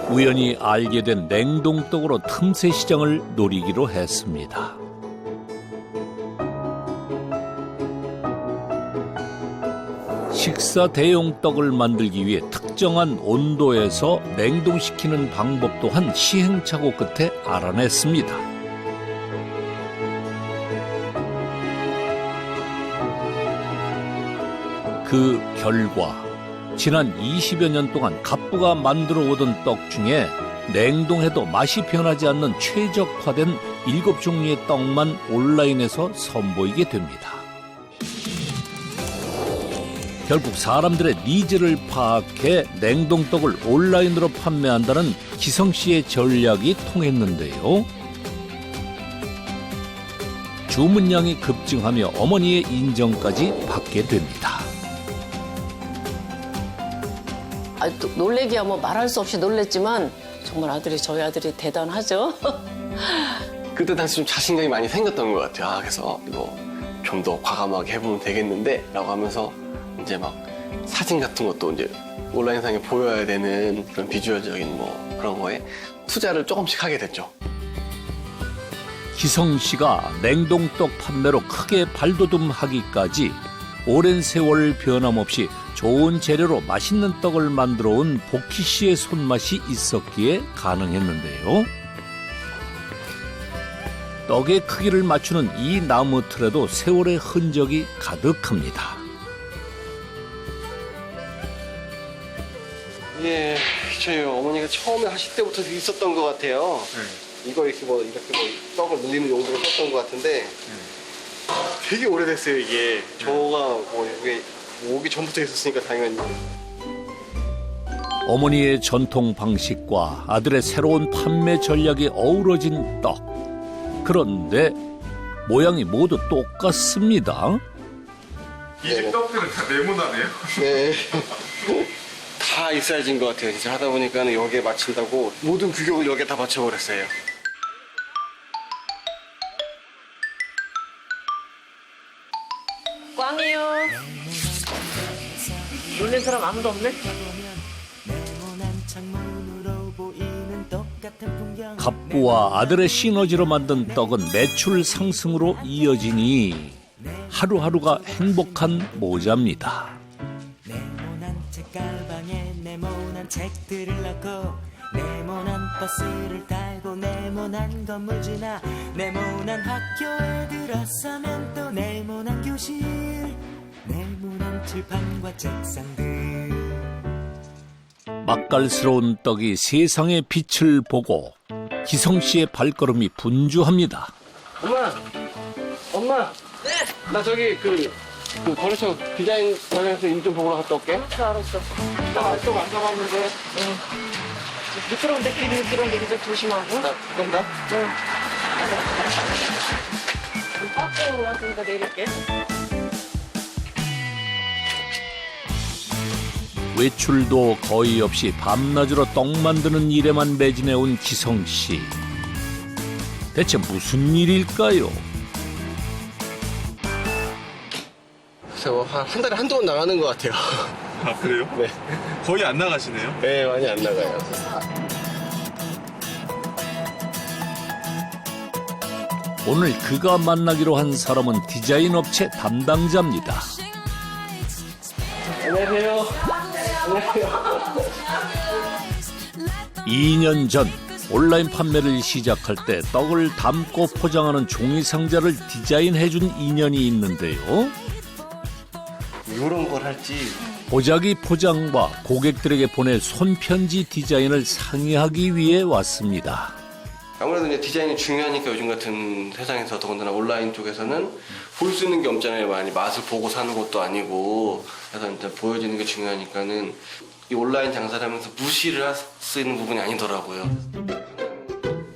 우연히 알게 된 냉동떡으로 틈새 시장을 노리기로 했습니다. 식사 대용 떡을 만들기 위해 특정한 온도에서 냉동시키는 방법 또한 시행착오 끝에 알아냈습니다. 그 결과 지난 20여 년 동안 갑부가 만들어 오던 떡 중에 냉동해도 맛이 변하지 않는 최적화된 7종류의 떡만 온라인에서 선보이게 됩니다. 결국 사람들의 니즈를 파악해 냉동떡을 온라인으로 판매한다는 기성 씨의 전략이 통했는데요. 주문량이 급증하며 어머니의 인정까지 받게 됩니다. 놀래기야 뭐 말할 수 없이 놀랬지만 정말 저희 아들이 대단하죠. 그때 당시 좀 자신감이 많이 생겼던 것 같아요. 그래서 이거 좀 더 과감하게 해보면 되겠는데 라고 하면서 이제 막 사진 같은 것도 이제 온라인상에 보여야 되는 그런 비주얼적인 뭐 그런 거에 투자를 조금씩 하게 됐죠. 기성 씨가 냉동떡 판매로 크게 발돋움하기까지 오랜 세월 변함없이 좋은 재료로 맛있는 떡을 만들어 온 복희 씨의 손맛이 있었기에 가능했는데요. 떡의 크기를 맞추는 이 나무 틀에도 세월의 흔적이 가득합니다. 예, 저희 어머니가 처음에 하실 때부터 있었던 것 같아요. 이거 이렇게 뭐 떡을 늘리는 용도로 썼던 것 같은데 되게 오래됐어요 이게. 저가 뭐 이게 오기 전부터 있었으니까 당연히. 어머니의 전통 방식과 아들의 새로운 판매 전략이 어우러진 떡. 그런데 모양이 모두 똑같습니다. 이 집 떡들은 다 네모나네요. 네. 다 이 사이즈인 것 같아요. 진짜 하다 보니까는 여기에 맞춘다고 모든 규격을 여기에 다 맞춰버렸어요. 꽝이요. 놀란 사람 아무도 없네. 갑부와 아들의 시너지로 만든 떡은 매출 상승으로 이어지니 하루하루가 행복한 모자입니다. 네모난 책가방에 네모난 책들을 넣고 네모난 버스를 타고 네모난 건물 지나 네모난 학교에 들어서면 또 네모난 교실 네모난 칠판과 책상들. 맛깔스러운 떡이 세상의 빛을 보고 기성 씨의 발걸음이 분주합니다. 엄마. 네. 나 저기 그 거래처 디자인 관련해서 일 좀 보러 갔다 올게. 알았어. 나 또 안 가봤는데. 미끄러운데 길이 미끄러운데 좀 조심하고. 그런가? 응. 밖으로 왔으니까 내릴게. 외출도 거의 없이 밤낮으로 떡 만드는 일에만 매진해온 기성 씨. 대체 무슨 일일까요? 저 한 달에 한두 번 나가는 것 같아요. 아 그래요? 네. 거의 안 나가시네요? 네, 많이 안 나가요. 오늘 그가 만나기로 한 사람은 디자인 업체 담당자입니다. 안녕하세요. 안녕하세요. 2년 전 온라인 판매를 시작할 때 떡을 담고 포장하는 종이 상자를 디자인해준 인연이 있는데요. 이런 걸 할지. 보자기 포장과 고객들에게 보낼 손편지 디자인을 상의하기 위해 왔습니다. 아무래도 이제 디자인이 중요하니까 요즘 같은 세상에서 더군다나 온라인 쪽에서는 볼 수 있는 게 없잖아요. 많이 맛을 보고 사는 것도 아니고. 그래서 일단 보여지는 게 중요하니까는 이 온라인 장사를 하면서 무시를 할 수 있는 부분이 아니더라고요.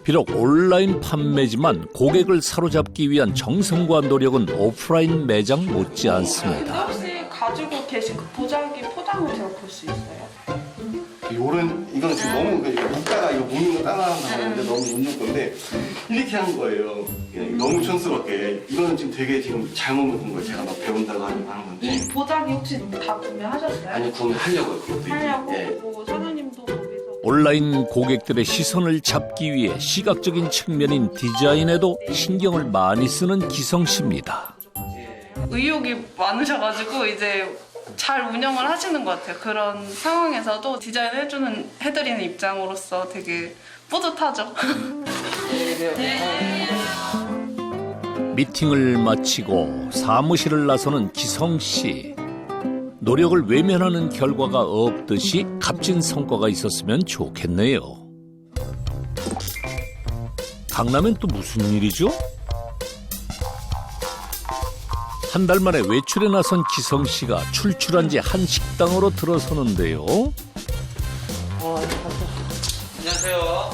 비록 온라인 판매지만 고객을 사로잡기 위한 정성과 노력은 오프라인 매장 못지 않습니다. 혹시 가지고 계신 그 보자기 포장을 제가 볼 수 있어요? 이거는 지금 너무 묶다가 이거 묶는 거 따라하는 하는데 너무 못 묶을 건데 이렇게 한 거예요. 너무 촌스럽게. 이거는 지금 되게 지금 잘못 묶은 거예요. 제가 막 배운다고 하는 건데. 이 보자기 혹시 다 구매하셨어요? 아니 구매하려고요. 그것도. 하려고? 예. 뭐 사장님도 거기서 온라인 고객들의 시선을 잡기 위해 시각적인 측면인 디자인에도 신경을 많이 쓰는 기성 씨입니다. 의욕이 많으셔가지고 이제 잘 운영을 하시는 것 같아요. 그런 상황에서도 디자인 해드리는 입장으로서 되게 뿌듯하죠. 미팅을 마치고 사무실을 나서는 기성 씨. 노력을 외면하는 결과가 없듯이 값진 성과가 있었으면 좋겠네요. 강남엔 또 무슨 일이죠? 한 달 만에 외출에 나선 기성 씨가 출출한 지 한 식당으로 들어서는데요. 안녕하세요.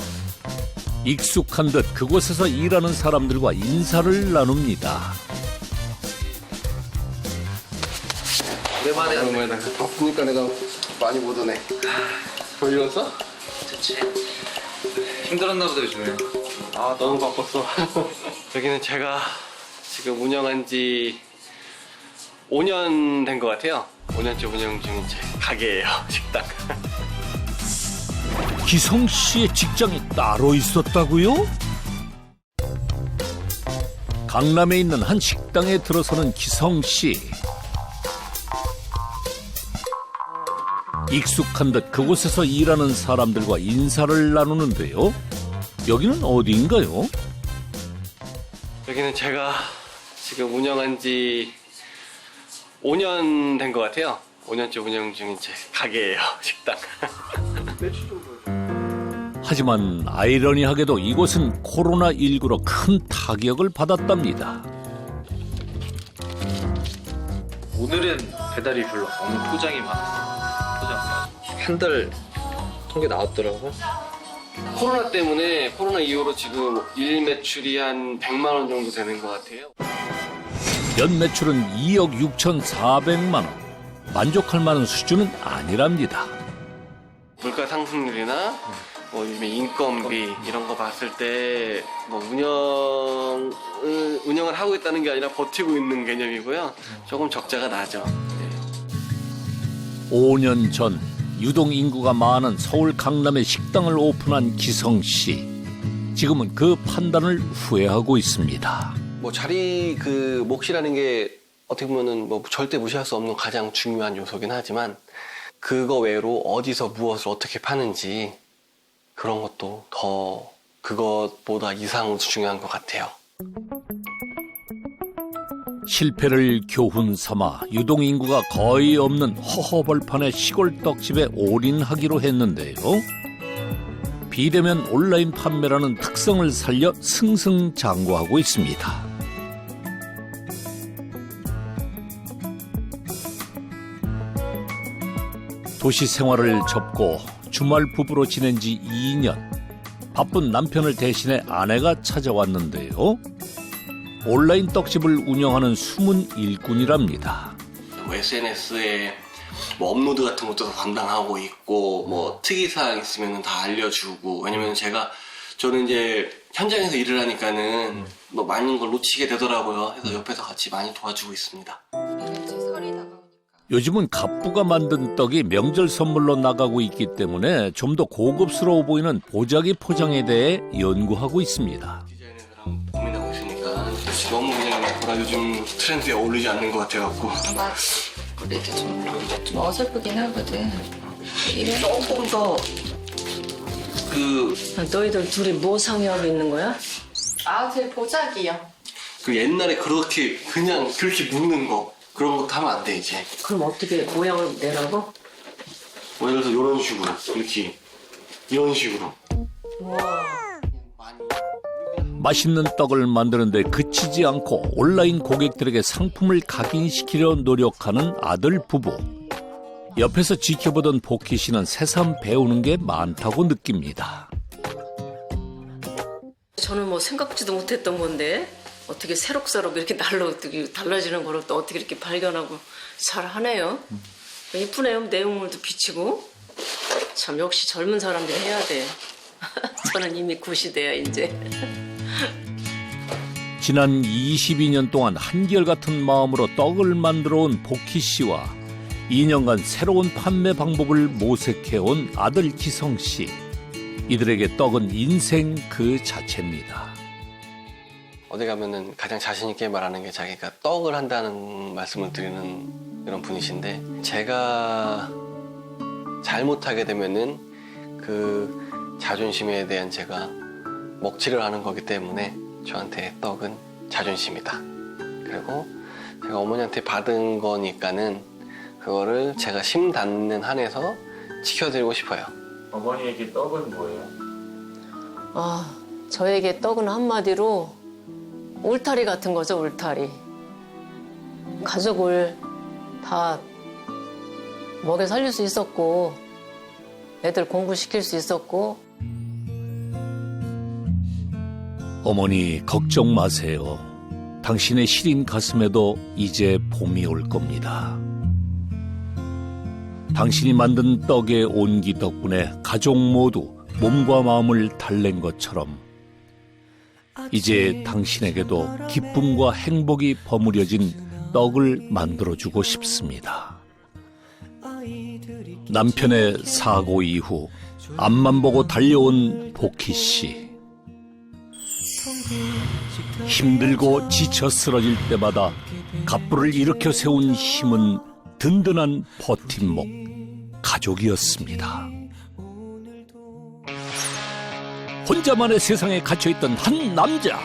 익숙한 듯 그곳에서 일하는 사람들과 인사를 나눕니다. 오랜만에 바쁘니까 내가 많이 못 오네. 졸렸어? 그치. 힘들었나 보다 요즘에. 아 너무 바빴어. 여기는 제가 지금 운영한 지 5년 된 것 같아요. 5년째 운영 중인 제 가게예요. 식당. 기성 씨의 직장이 따로 있었다고요? 강남에 있는 한 식당에 들어서는 기성 씨. 익숙한 듯 그곳에서 일하는 사람들과 인사를 나누는데요. 여기는 어디인가요? 여기는 제가 지금 운영한 지 5년 된 것 같아요. 5년째 운영 중인 제 가게예요. 식당. 하지만 아이러니하게도 이곳은 코로나19로 큰 타격을 받았답니다. 오늘은 배달이 별로 오늘 포장이 많았어요. 한 달 통계 나왔더라고. 코로나 때문에 코로나 이후로 지금 일 매출이 한 100만 원 정도 되는 것 같아요. 연 매출은 2억 6,400만 원. 만족할 만한 수준은 아니랍니다. 물가 상승률이나 뭐 요즘에 인건비 이런 거 봤을 때 뭐 운영을 하고 있다는 게 아니라 버티고 있는 개념이고요. 조금 적자가 나죠. 5년 전 유동 인구가 많은 서울 강남에 식당을 오픈한 기성 씨. 지금은 그 판단을 후회하고 있습니다. 뭐 자리 그 몫이라는 게 어떻게 보면은 뭐 절대 무시할 수 없는 가장 중요한 요소긴 하지만 그거 외로 어디서 무엇을 어떻게 파는지 그런 것도 더 그것보다 이상으로 중요한 것 같아요. 실패를 교훈 삼아 유동인구가 거의 없는 허허벌판의 시골 떡집에 올인하기로 했는데요. 비대면 온라인 판매라는 특성을 살려 승승장구하고 있습니다. 도시 생활을 접고 주말 부부로 지낸 지 2년. 바쁜 남편을 대신해 아내가 찾아왔는데요. 온라인 떡집을 운영하는 숨은 일꾼이랍니다. SNS에 뭐 업로드 같은 것도 담당하고 있고 뭐 특이사항 있으면 다 알려주고 왜냐면 저는 이제 현장에서 일을 하니까는 뭐 많은 걸 놓치게 되더라고요. 그래서 옆에서 같이 많이 도와주고 있습니다. 요즘은 갑부가 만든 떡이 명절 선물로 나가고 있기 때문에 좀 더 고급스러워 보이는 보자기 포장에 대해 연구하고 있습니다. 고민하고 있으니까 너무 그냥 요즘 트렌드에 어울리지 않는 것 같아갖고 그래도 좀 어설프긴 하거든. 이래 조금 더 너희들 둘이 뭐 상의하고 있는 거야? 제 보자기요. 그 옛날에 그렇게 묶는 거 그런 것도 하면 안 돼 이제. 그럼 어떻게 모양을 내라고? 뭐 예를 들어서 이런 식으로 이렇게 이런 식으로. 우와. 많이 맛있는 떡을 만드는데 그치지 않고 온라인 고객들에게 상품을 각인시키려 노력하는 아들 부부. 옆에서 지켜보던 복희 씨는 새삼 배우는 게 많다고 느낍니다. 저는 뭐 생각지도 못했던 건데 어떻게 새록새록 이렇게 어떻게 달라지는 거를 또 어떻게 이렇게 발견하고 잘 하네요. 이쁘네요. 내용물도 비치고. 참 역시 젊은 사람들이 해야 돼. 저는 이미 구시대야 이제. 지난 22년 동안 한결같은 마음으로 떡을 만들어온 복희 씨와 2년간 새로운 판매 방법을 모색해온 아들 기성 씨. 이들에게 떡은 인생 그 자체입니다. 어디 가면은 가장 자신 있게 말하는 게 자기가 떡을 한다는 말씀을 드리는 이런 분이신데, 제가 잘못하게 되면은 그 자존심에 대한 제가 먹칠을 하는 거기 때문에 저한테 떡은 자존심이다. 그리고 제가 어머니한테 받은 거니까는 그거를 제가 심 닿는 한에서 지켜드리고 싶어요. 어머니에게 떡은 뭐예요? 저에게 떡은 한마디로 울타리 같은 거죠, 울타리. 가족을 다 먹여 살릴 수 있었고, 애들 공부시킬 수 있었고. 어머니 걱정 마세요. 당신의 시린 가슴에도 이제 봄이 올 겁니다. 당신이 만든 떡의 온기 덕분에 가족 모두 몸과 마음을 달랜 것처럼 이제 당신에게도 기쁨과 행복이 버무려진 떡을 만들어주고 싶습니다. 남편의 사고 이후 앞만 보고 달려온 복희 씨. 힘들고 지쳐 쓰러질 때마다 갑부를 일으켜 세운 힘은 든든한 버팀목, 가족이었습니다. 혼자만의 세상에 갇혀있던 한 남자.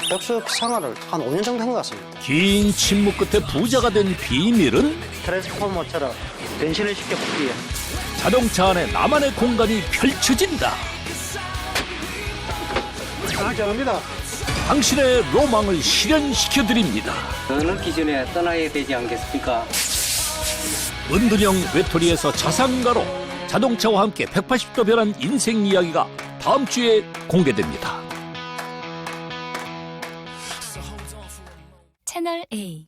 백수업 생활을 한 5년 정도 한 것 같습니다. 긴 침묵 끝에 부자가 된 비밀은 트랜스포머처럼 변신을 시켜보기 위해 자동차 안에 나만의 공간이 펼쳐진다. 감사합니다. 당신의 로망을 실현시켜드립니다. 어느 기준에 떠나야 되지 않겠습니까? 은둔형 외톨이에서 자산가로 자동차와 함께 180도 변한 인생 이야기가 다음 주에 공개됩니다. 채널 A